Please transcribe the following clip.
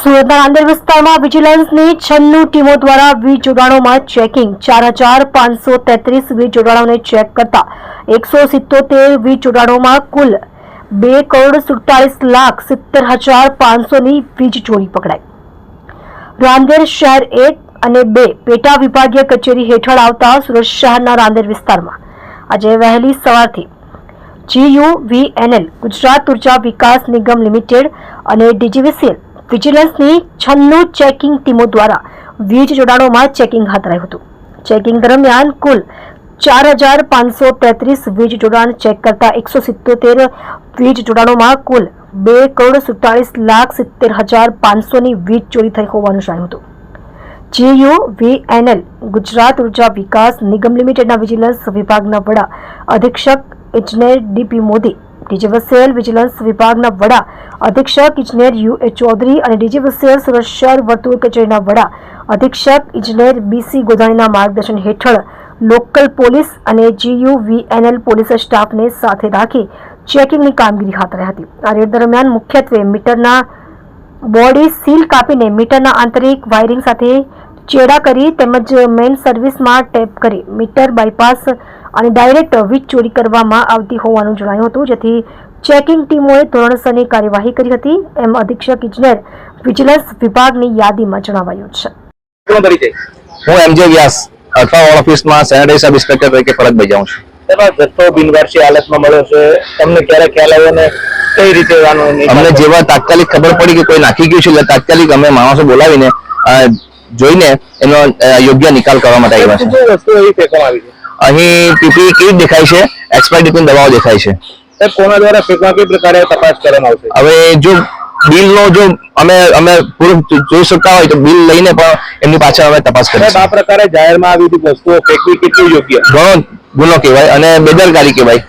સુરતના નાંદેડ વિસ્તારમાં વિજિલન્સની 96 ટીમો દ્વારા વીજ જોડાણોમાં ચેકિંગ 4533 વીજ જોડાણોને ચેક કરતા 177 વીજ જોડાણોમાં કુલ 2,47,70,500ની વીજ ચોરી પકડાઈ। રાંદેર શહેર 1 અને 2 પેટા વિભાગીય કચેરી હેઠળ આવતા સુરત શહેરના રાંદેર વિસ્તારમાં આજે વહેલી સવારથી GUVNL ગુજરાત ઉર્જા વિકાસ નિગમ લિમિટેડ અને DGVCL વિજિલન્સની 96 ચેકિંગ ટીમો દ્વારા વીજ જોડાણોમાં ચેકિંગ હાથ ધરાયું હતું। ચેકિંગ દરમિયાન કુલ 4,533 વીજ જોડાણ ચેક કરતા 177 વીજ જોડાણોમાં કુલ 2,47,70,500ની વીજ ચોરી થઈ હોવાનું જણાયું હતું। GUVNL ગુજરાત ઉર્જા વિકાસ નિગમ લિમિટેડના વિજિલન્સ વિભાગના વડા અધિક્ષક ઇજનેર DP મોદી, DGVCL વિજિલન્સ વિભાગના વડા અધિક્ષક ઇજનેર UA ચૌધરી અને DGVCL સુરત શહેર વર્તુળ કચેરીના વડા અધિક્ષક ઇજનેર BC ગોધાણીના માર્ગદર્શન હેઠળ લોકલ પોલીસ અને GUVNL પોલીસ સ્ટાફને સાથે રાખી ચેકિંગની કામગીરી હાથ ધરી હતી। આ રેડ દરમિયાન મુખ્યત્વે મીટરના બોડી સીલ કાપીને મીટરના આંતરિક વાયરિંગ સાથે ચેડા કરી તેમજ મેઇન સર્વિસમાં ટેપ કરી મીટર બાયપાસ અને ડાયરેક્ટ વીજ ચોરી કરવામાં આવતી હોવાનું જણાયું હતું, જેથી ચેકિંગ ટીમોએ ધોરણસરની કાર્યવાહી કરી હતી એમ અધિક્ષક ઇજનેર વિજિલન્સ વિભાગની યાદીમાં જણાવાયું છે। હું MJ વ્યાસ અઠવાવાળા ઓફિસમાં સેનેટરી સબ ઇન્સ્પેક્ટર તરીકે ફરજ બજાવું છું। એમાં જથ્થો બિનવારસી હાલતમાં મળ્યો છે, તમને ક્યારે ખ્યાલ આવ્યો ને કઈ રીતે અમને જેવા તાત્કાલિક ખબર પડી કે કોઈ નાખી ગયું છે એટલે તાત્કાલિક અમે માણસો બોલાવીને જોઈને એનો યોગ્ય નિકાલ કરવા માટે આવ્યા છે। વસ્તુ એવી ફેંકવામાં આવી છે અહીં PPE કીટ દેખાય છે, એક્સપાયર ડેટની દવાઓ દેખાય છે। કોના દ્વારા ફેંકવા કઈ પ્રકારે તપાસ કરવામાં આવશે? હવે જો બિલનો જો અમે પૂરું જોઈ શકતા હોય તો બિલ લઈને પણ એમની પાછળ અમે તપાસ કરીશું। આ પ્રકારે જાહેરમાં આવી વસ્તુઓ ફેંકવી કેટલી યોગ્ય? ઘણો ગુનો કહેવાય અને બેદરકારી કહેવાય।